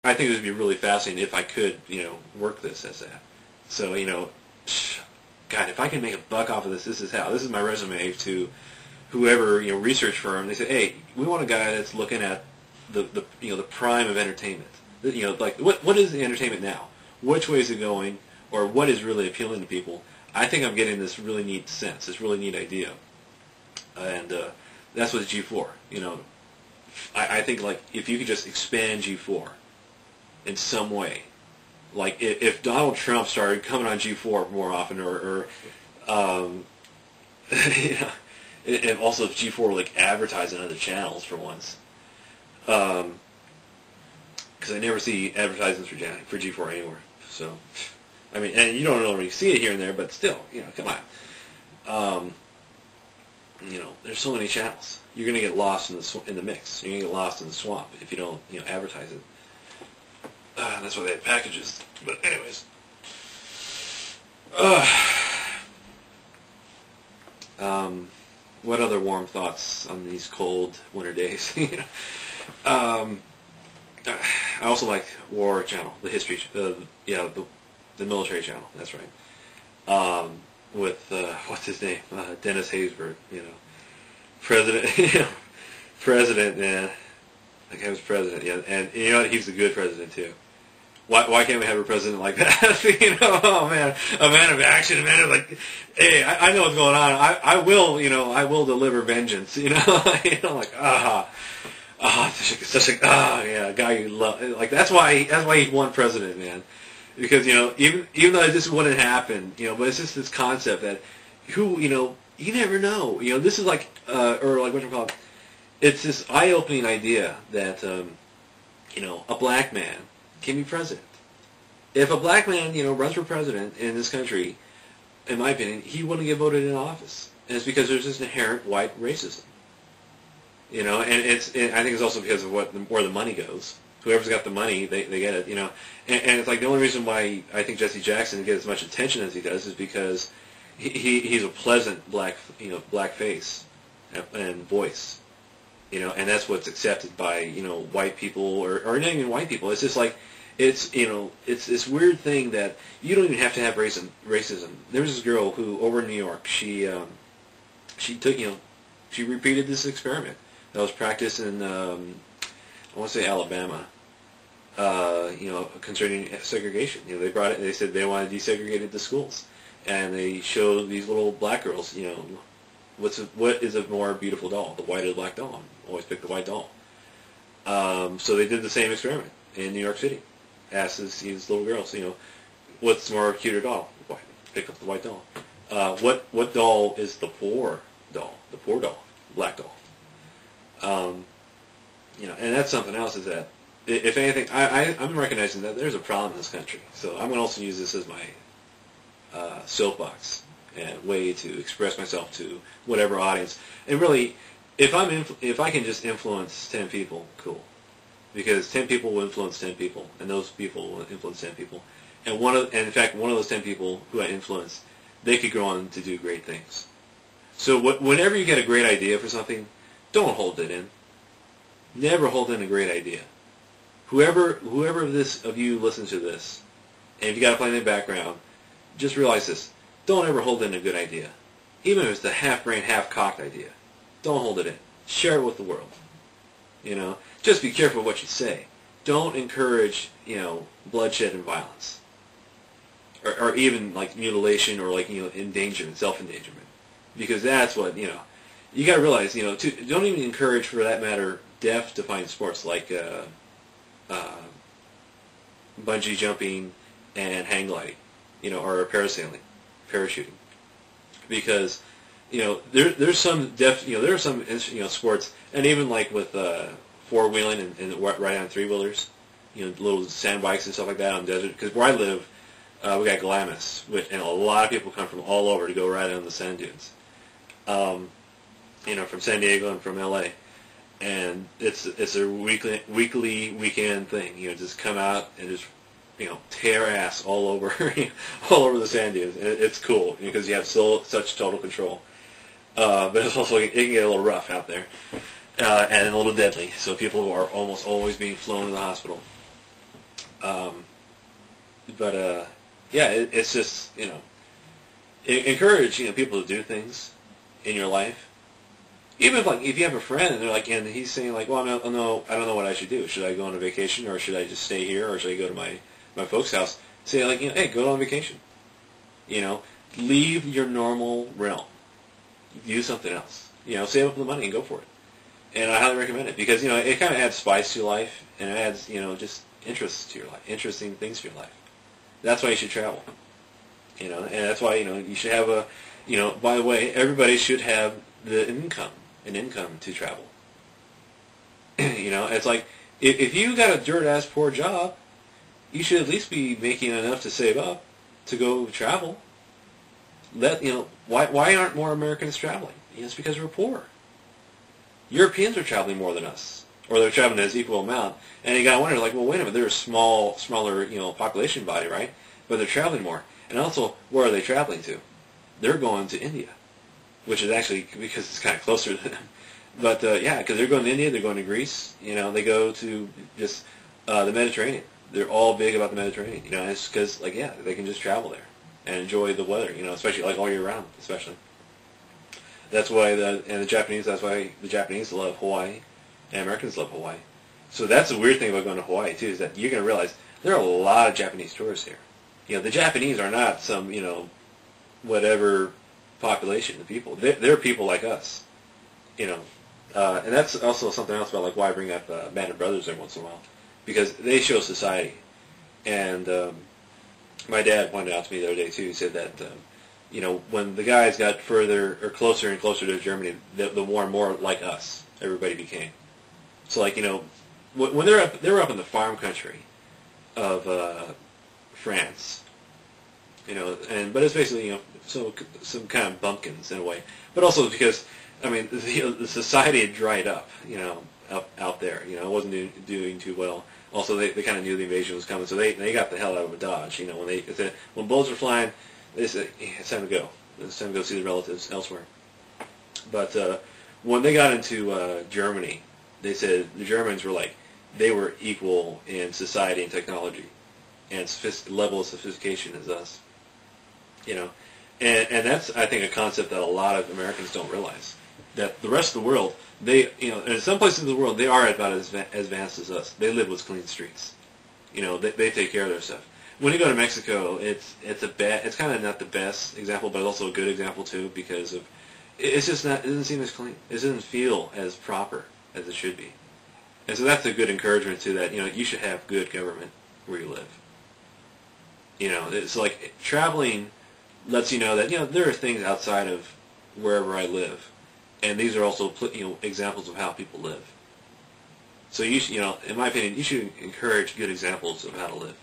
I think it would be really fascinating if I could, work this as that. So, God, if I can make a buck off of this, this is how. This is my resume to whoever, research firm. They say, hey, we want a guy that's looking at the prime of entertainment. Like what is the entertainment now? Which way is it going, or what is really appealing to people? I think I'm getting this really neat sense, this really neat idea, and that's what G4. I think like if you could just expand G4 in some way, like if Donald Trump started coming on G4 more often, or and also if G4 like advertising other channels for once, because I never see advertisements for G4 anywhere. So, I mean, and you don't normally see it here and there, but still, come on. There's so many channels. You're gonna get lost in the mix. You're gonna get lost in the swamp if you don't, advertise it. That's why they have packages. But anyways, what other warm thoughts on these cold winter days? I also like War Channel, the history, the military channel. That's right. With what's his name, Dennis Haysbert. President. President, man. That guy was president. Yeah, and you know what? He's a good president too. Why can't we have a president like that? Oh man, a man of action, a man of like, hey, I know what's going on. I will, I will deliver vengeance. Like such a yeah, a guy you love. Like that's why he won president, man. Because even though this wouldn't happen, but it's just this concept that you never know. This is like or like what you call it. It's this eye-opening idea that a black man can be president. If a black man, runs for president in this country, in my opinion, he wouldn't get voted in office. And it's because there's this inherent white racism. And I think it's also because of where the money goes. Whoever's got the money, they get it. And it's like the only reason why I think Jesse Jackson gets as much attention as he does is because he's a pleasant black face and voice. And that's what's accepted by, white people or not even white people. It's just like, it's this weird thing that you don't even have to have racism. There was this girl who, over in New York, she took, she repeated this experiment that was practiced in, I want to say Alabama, concerning segregation. They brought it, they said they wanted to desegregate it to schools. And they showed these little black girls, what is a more beautiful doll, the white or the black doll? Always pick the white doll. So they did the same experiment in New York City. Asked these little girls, what's more cuter doll? White. Pick up the white doll. What doll is the poor doll? The poor doll, black doll. And that's something else. Is that if anything, I'm recognizing that there's a problem in this country. So I'm going to also use this as my soapbox and way to express myself to whatever audience. And really, if I can just influence 10 people, cool. Because 10 people will influence 10 people, and those people will influence 10 people. And in fact, one of those 10 people who I influence, they could go on to do great things. So whenever you get a great idea for something, don't hold it in. Never hold in a great idea. Whoever of you listens to this, and if you got a plan in the background, just realize this. Don't ever hold in a good idea. Even if it's the half-brained, half-cocked idea. Don't hold it in. Share it with the world. Just be careful what you say. Don't encourage, bloodshed and violence. Or even, like, mutilation or, like, endangerment, self-endangerment. Because that's what, you got to realize, don't even encourage, for that matter, death-defying sports like bungee jumping and hang gliding, or parasailing, parachuting. Because, there's some there are some, sports, and even like with four-wheeling and riding on three-wheelers, little sand bikes and stuff like that on the desert. Because where I live, we got Glamis, and a lot of people come from all over to go ride on the sand dunes. From San Diego and from LA. And it's a weekend thing. Just come out and just tear ass all over all over the sand dunes. It's cool because you have such total control. But it's also, it can get a little rough out there and a little deadly. So people are almost always being flown to the hospital. Um, but yeah, it's just encourage people to do things in your life. Even if you have a friend and they're like, and he's saying like, well, I don't know what I should do. Should I go on a vacation or should I just stay here or should I go to my folks' house? Say like, hey, go on vacation. Leave your normal realm. Do something else. Save up the money and go for it. And I highly recommend it because it kind of adds spice to your life and it adds just interest to your life, interesting things to your life. That's why you should travel. And that's why you should have a by the way, everybody should have an income to travel. It's like if you got a dirt ass poor job, you should at least be making enough to save up to go travel. Why aren't more Americans traveling? It's because we're poor. Europeans are traveling more than us, or they're traveling as equal amount. And you gotta wonder, like, well, wait a minute, they're a smaller, population body, right? But they're traveling more. And also, where are they traveling to? They're going to India, which is actually because it's kind of closer to them. But yeah, because they're going to India, they're going to Greece. They go to just the Mediterranean. They're all big about the Mediterranean. It's because they can just travel there and enjoy the weather. Especially like all year round, especially. That's why the Japanese. That's why the Japanese love Hawaii, and Americans love Hawaii. So that's the weird thing about going to Hawaii too, is that you're going to realize there are a lot of Japanese tourists here. The Japanese are not some whatever population of people. They're people like us. And that's also something else about like why I bring up Band of Brothers every once in a while, because they show society. And my dad pointed out to me the other day too. He said that. When the guys got further or closer and closer to Germany, the more and more like us everybody became. So like when they were up in the farm country of France, but it's basically some kind of bumpkins in a way, but also because the society had dried up out there, it wasn't doing too well. Also they kind of knew the invasion was coming, so they got the hell out of Dodge. When bullets were flying. They said, it's time to go. It's time to go see the relatives elsewhere. But when they got into Germany, they said the Germans were they were equal in society and technology and level of sophistication as us. And that's, I think, a concept that a lot of Americans don't realize. That the rest of the world, in some places in the world, they are about as advanced as us. They live with clean streets. They take care of their stuff. When you go to Mexico, it's kind of not the best example, but also a good example too, because of it's just not. It doesn't seem as clean. It doesn't feel as proper as it should be, and so that's a good encouragement to that. You should have good government where you live. It's like traveling lets you know that there are things outside of wherever I live, and these are also examples of how people live. So in my opinion, you should encourage good examples of how to live.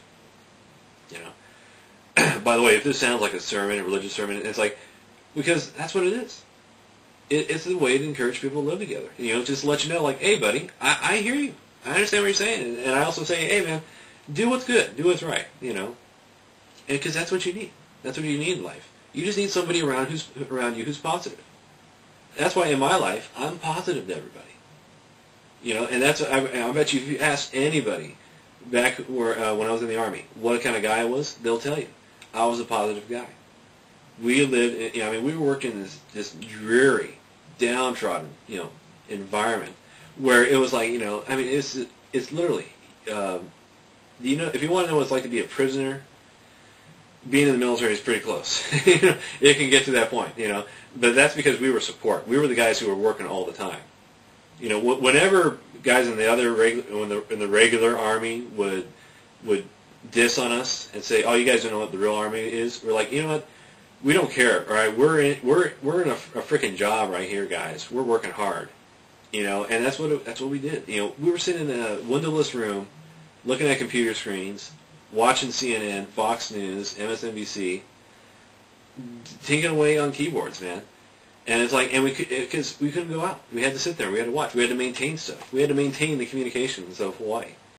By the way, if this sounds like a sermon, a religious sermon, it's like, because that's what it is. It's a way to encourage people to live together. Just to let you know, like, hey, buddy, I hear you. I understand what you're saying. And I also say, hey, man, do what's good. Do what's right, because that's what you need. That's what you need in life. You just need somebody around you who's positive. That's why in my life, I'm positive to everybody. And that's, I bet you if you ask anybody back when I was in the Army, what kind of guy I was, they'll tell you. I was a positive guy. We lived, we were working in this dreary, downtrodden, environment where it was like, it's literally, if you want to know what it's like to be a prisoner, being in the military is pretty close. It can get to that point, but that's because we were support. We were the guys who were working all the time. Whenever guys in the regular army would diss on us and say, "Oh, you guys don't know what the real army is," we're like, you know what? We don't care. All right, we're in a freaking job right here, guys. We're working hard, and that's what we did. We were sitting in a windowless room, looking at computer screens, watching CNN, Fox News, MSNBC, tinking away on keyboards, man. And it's like, because we couldn't go out. We had to sit there. We had to watch. We had to maintain stuff. We had to maintain the communications of Hawaii.